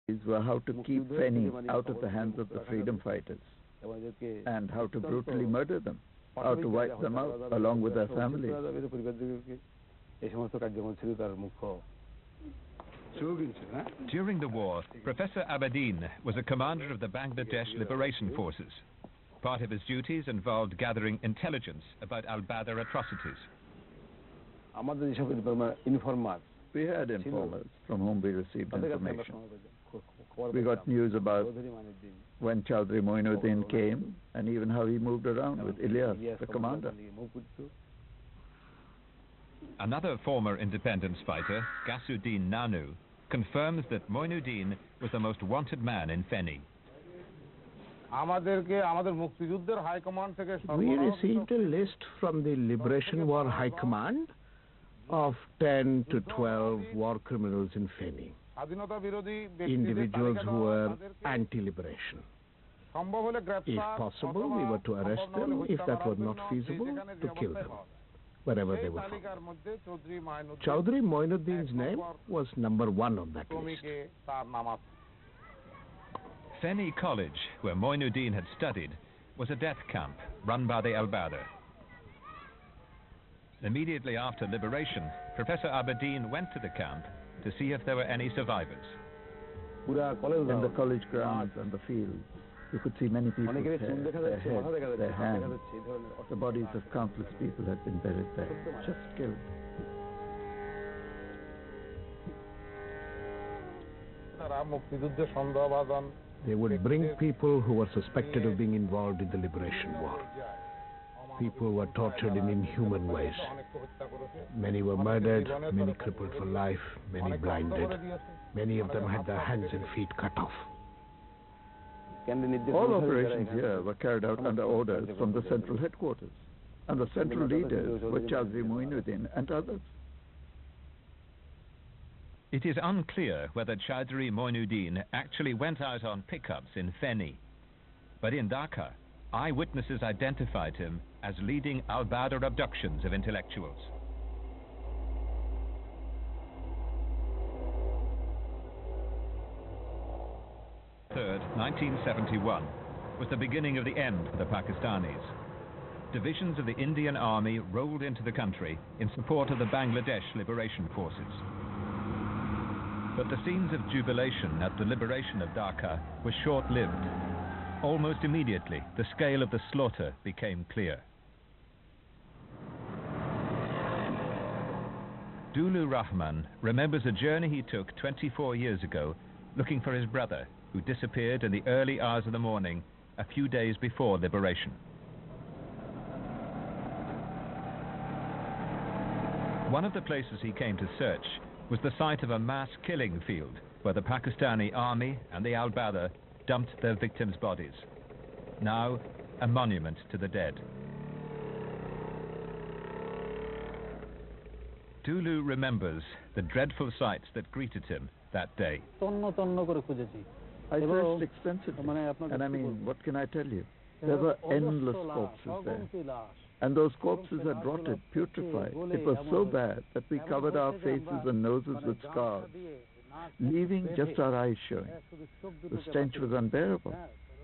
These were how to keep Feni out of the hands of the freedom fighters and how to brutally murder them, how to wipe them out along with their families. During the war, Professor Abedin was a commander of the Bangladesh Liberation Forces. Part of his duties involved gathering intelligence about al-Badr atrocities. We had informers from whom we received information. We got news about when Chaudhry Moinuddin came and even how he moved around with Ilyas, the commander. Another former independence fighter, Gasuddin Nanu, confirms that Moinuddin was the most wanted man in Feni. We received a list from the Liberation War High Command of 10 to 12 war criminals in Feni, individuals who were anti-liberation. If possible, we were to arrest them. If that were not feasible, to kill them wherever they were found. Chaudhry Moinuddin's name was number 1 on that list. Feni College, where Moinuddin had studied, was a death camp run by the al-Badr. Immediately after liberation, Professor Abedin went to the camp to see if there were any survivors. In the college grounds and the fields, you could see many people's hair, their heads, their hands. The bodies of countless people had been buried there, just killed. They would bring people who were suspected of being involved in the Liberation War. People were tortured in inhuman ways. Many were murdered, many crippled for life, many blinded. Many of them had their hands and feet cut off. All operations here were carried out under orders from the central headquarters, and the central leaders were Chaudhry Moinuddin and others. It is unclear whether Chaudhry Moinuddin actually went out on pickups in Feni, but in Dhaka, eyewitnesses identified him as leading al-Badr abductions of intellectuals. 3rd, 1971, was the beginning of the end for the Pakistanis. Divisions of the Indian Army rolled into the country in support of the Bangladesh Liberation Forces. But the scenes of jubilation at the liberation of Dhaka were short-lived. Almost immediately, the scale of the slaughter became clear. Dulu Rahman remembers a journey he took 24 years ago looking for his brother, who disappeared in the early hours of the morning a few days before liberation. One of the places he came to search was the site of a mass killing field where the Pakistani army and the al-Badr dumped their victims' bodies. Now, a monument to the dead. Dulu remembers the dreadful sights that greeted him that day. I searched extensively, and I mean, what can I tell you? There were endless corpses there. And those corpses had rotted, putrefied. It was so bad that we covered our faces and noses with scarves, leaving just our eyes showing. The stench was unbearable.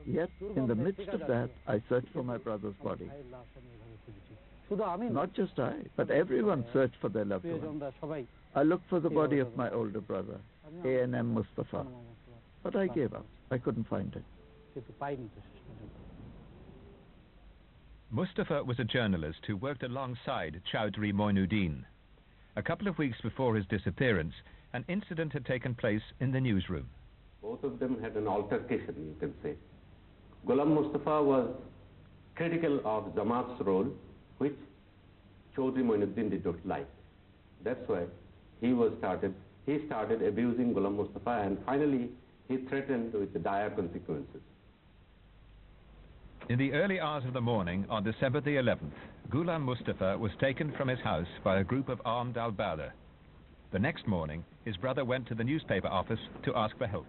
Yet, in the midst of that, I searched for my brother's body. Not just I, but everyone searched for their loved ones. I looked for the body of my older brother, A.N.M. Mustafa, but I gave up. I couldn't find it. Mustafa was a journalist who worked alongside Chaudhry Moinuddin. A couple of weeks before his disappearance, an incident had taken place in the newsroom. Both of them had an altercation, you can say. Ghulam Mustafa was critical of Jamaat's role, which Chaudhry Moinuddin did not like. That's why he started abusing Ghulam Mustafa, and finally he threatened with the dire consequences. In the early hours of the morning on December the 11th, Ghulam Mustafa was taken from his house by a group of armed al-Badr. The next morning, his brother went to the newspaper office to ask for help.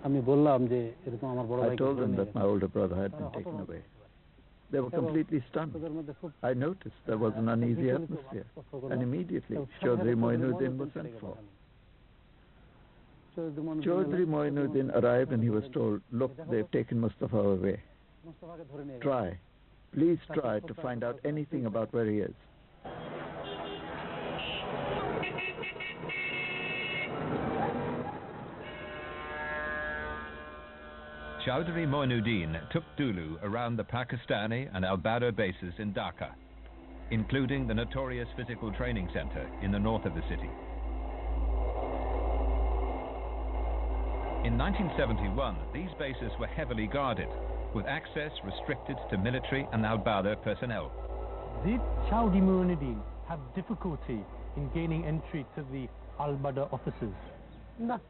I told them that my older brother had been taken away. They were completely stunned. I noticed there was an uneasy atmosphere, and immediately Chaudhry Moinuddin was sent for. Chaudhry Moinuddin arrived and he was told, look, they've taken Mustafa away. Try, please try to find out anything about where he is. Chaudhry Moinuddin took Dulu around the Pakistani and al-Badr bases in Dhaka, including the notorious physical training center in the north of the city. In 1971, these bases were heavily guarded, with access restricted to military and al-Badr personnel. Did Chaudhry Moinuddin have difficulty in gaining entry to the al-Badr offices? No.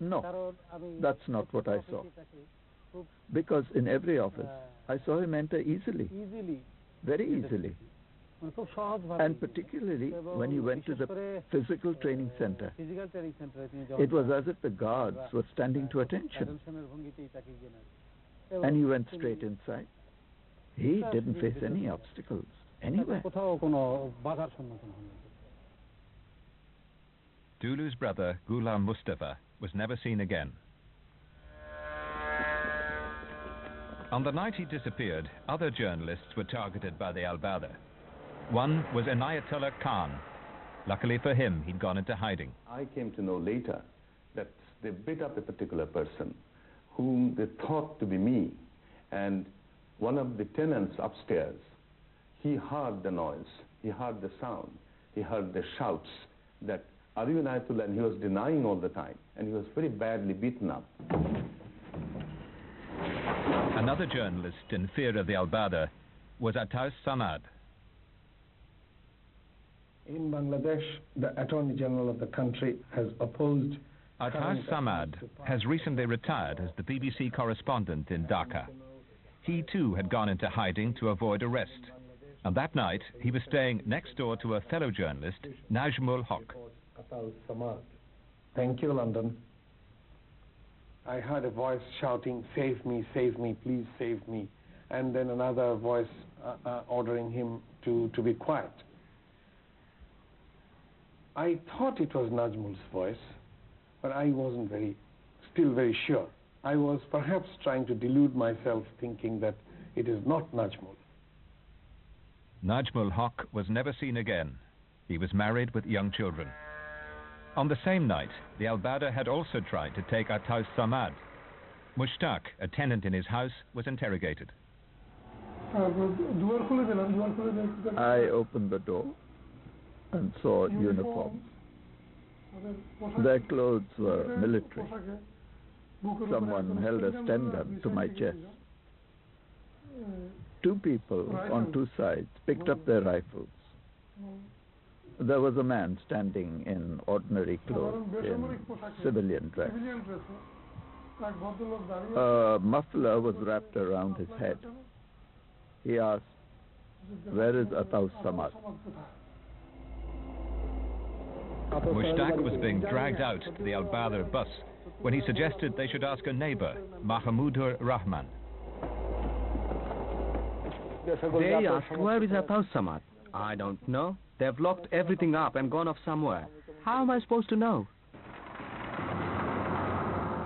No, that's not what I saw. Because in every office, I saw him enter easily, very easily. And particularly when he went to the physical training center, it was as if the guards were standing to attention. And he went straight inside. He didn't face any obstacles anywhere. Dulu's brother, Ghulam Mustafa, was never seen again. On the night he disappeared, other journalists were targeted by the al-Badr. One was Inayatullah Khan. Luckily for him, he'd gone into hiding. I came to know later that they beat up a particular person whom they thought to be me. And one of the tenants upstairs, he heard the noise, he heard the sound, he heard the shouts that, "Are you Inayatullah?" And he was denying all the time. And he was very badly beaten up. Another journalist in fear of the al-Badr was Ataus Samad. In Bangladesh, the Attorney General of the country has opposed... Ataus Samad has recently retired as the BBC correspondent in Dhaka. He too had gone into hiding to avoid arrest. And that night, he was staying next door to a fellow journalist, Najmul Haq. Thank you, London. I heard a voice shouting, "Save me, please save me." And then another voice ordering him to be quiet. I thought it was Najmul's voice, but I wasn't still very sure. I was perhaps trying to delude myself, thinking that it is not Najmul. Najmul Haq was never seen again. He was married with young children. On the same night, the al-Badr had also tried to take Ataus Samad. Mushtaq, a tenant in his house, was interrogated. I opened the door and saw uniforms. Their clothes were military. Someone held a Sten gun to my chest. Two people on two sides picked up their rifles. There was a man standing in ordinary clothes, in civilian dress. A muffler was wrapped around his head. He asked, "Where is Ataus Samad?" Mushtaq was being dragged out to the al-Badr bus when he suggested they should ask a neighbor, Mahmudur Rahman. They asked, "Where is Ataus Samad?" "I don't know. They've locked everything up and gone off somewhere. How am I supposed to know?"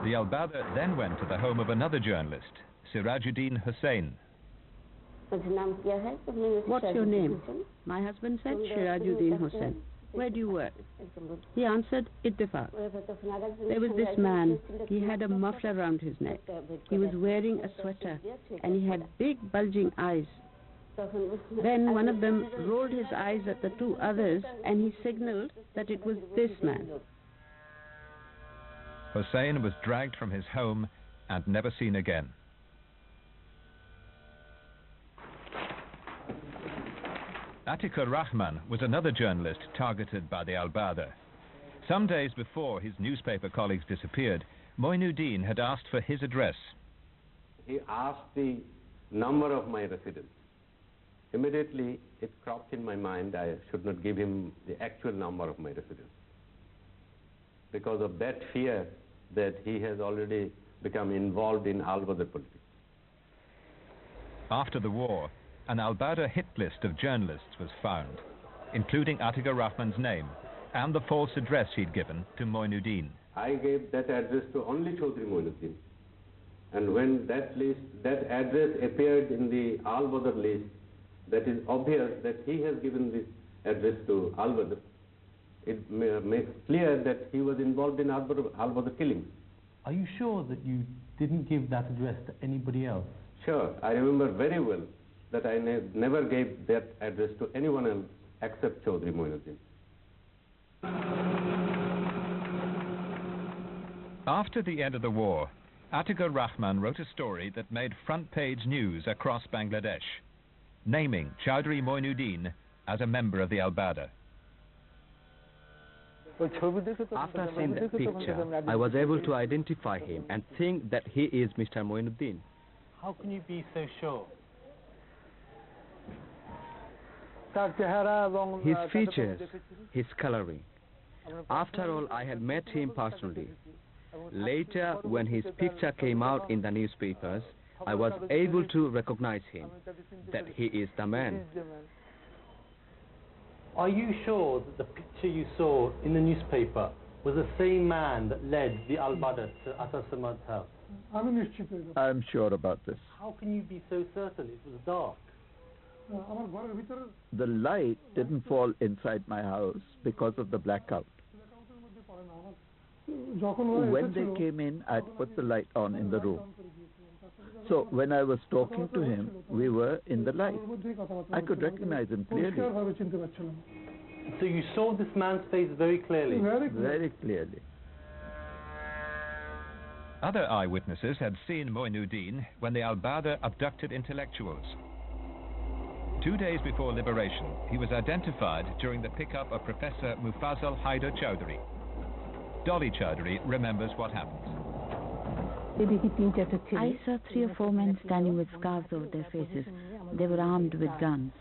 The al-Badr then went to the home of another journalist, Sirajuddin Hussain. "What's your name?" "My husband said Sirajuddin Hussain." "Where do you work?" He answered, "Ittifaq." There was this man. He had a muffler around his neck. He was wearing a sweater and he had big bulging eyes. Then one of them rolled his eyes at the two others and he signaled that it was this man. Hussain was dragged from his home and never seen again. Atikur Rahman was another journalist targeted by the al-Badr. Some days before his newspaper colleagues disappeared, Moinuddin had asked for his address. He asked the number of my residence. Immediately, it cropped in my mind I should not give him the actual number of my residence, because of that fear that he has already become involved in al-Badr politics. After the war, an al-Badr hit list of journalists was found, including Atikur Rahman's name, and the false address he'd given to Moinuddin. I gave that address to only Chaudhry Moinuddin. And when that address appeared in the Al-Badr list, that is obvious that he has given this address to Al-Badr. It makes clear that he was involved in Al-Badr killings. Are you sure that you didn't give that address to anybody else? Sure, I remember very well that I never gave that address to anyone else except Chaudhry Moinuddin. After the end of the war, Atikur Rahman wrote a story that made front-page news across Bangladesh, naming Chaudhry Moinuddin as a member of the Al-Badr. After seeing that picture, I was able to identify him and think that he is Mr. Moinuddin. How can you be so sure? His features, his coloring. After all, I had met him personally. Later, when his picture came out in the newspapers, I was able to recognize him, that he is the man. Are you sure that the picture you saw in the newspaper was the same man that led the Al-Badr to Atta Samad's house? I'm sure about this. How can you be so certain? It was dark. The light didn't fall inside my house because of the blackout. When they came in, I'd put the light on in the room. So when I was talking to him, we were in the light. I could recognize him clearly. So you saw this man's face very clearly? Very clearly. Other eyewitnesses had seen Moinuddin when the Al-Badr abducted intellectuals. 2 days before liberation, he was identified during the pickup of Professor Mufazzal Haider Chowdhury. Dolly Chowdhury remembers what happened. I saw 3 or 4 men standing with scarves over their faces. They were armed with guns.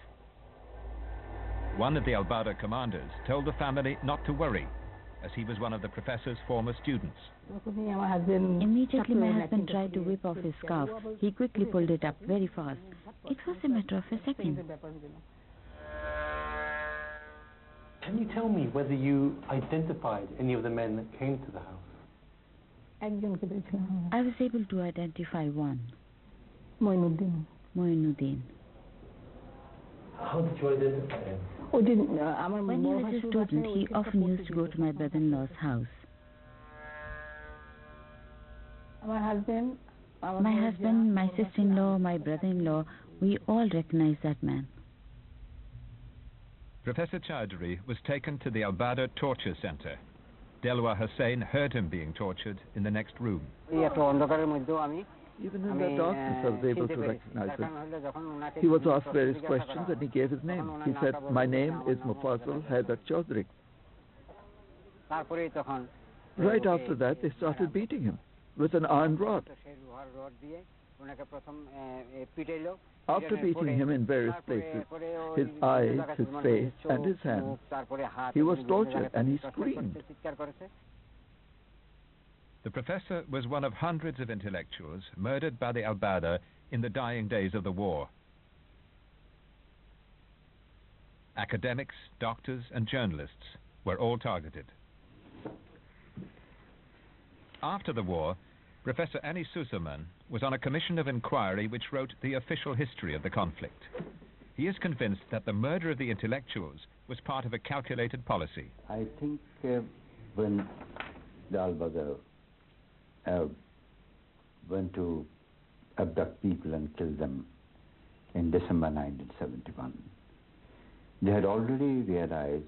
One of the Al-Badr commanders told the family not to worry, as he was one of the professor's former students. Immediately my husband tried to whip off his scarf. He quickly pulled it up very fast. It was a matter of a second. Can you tell me whether you identified any of the men that came to the house? I was able to identify one. Moinuddin. How did you identify him? When he was a student, he often used to go to my brother-in-law's house. My husband, my sister-in-law, my brother-in-law, we all recognize that man. Professor Chowdhury was taken to the Al-Badr torture center. Delwa Hussain heard him being tortured in the next room. Even in the darkness, I was able to recognize him. He was asked various questions and he gave his name. He said, "My name is Mufazzal Haider Chowdhury." Right after that, they started beating him with an iron rod. After beating him in various places, his eyes, his face, and his hands, he was tortured and he screamed. The professor was one of hundreds of intellectuals murdered by the Al-Badr in the dying days of the war. Academics, doctors, and journalists were all targeted. After the war, Professor Annie Sussman was on a commission of inquiry which wrote the official history of the conflict. He is convinced that the murder of the intellectuals was part of a calculated policy. I think when the Al-Badr went to abduct people and kill them in December 1971, they had already realized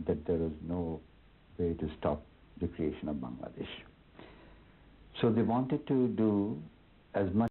that there was no way to stop the creation of Bangladesh. So they wanted to do as much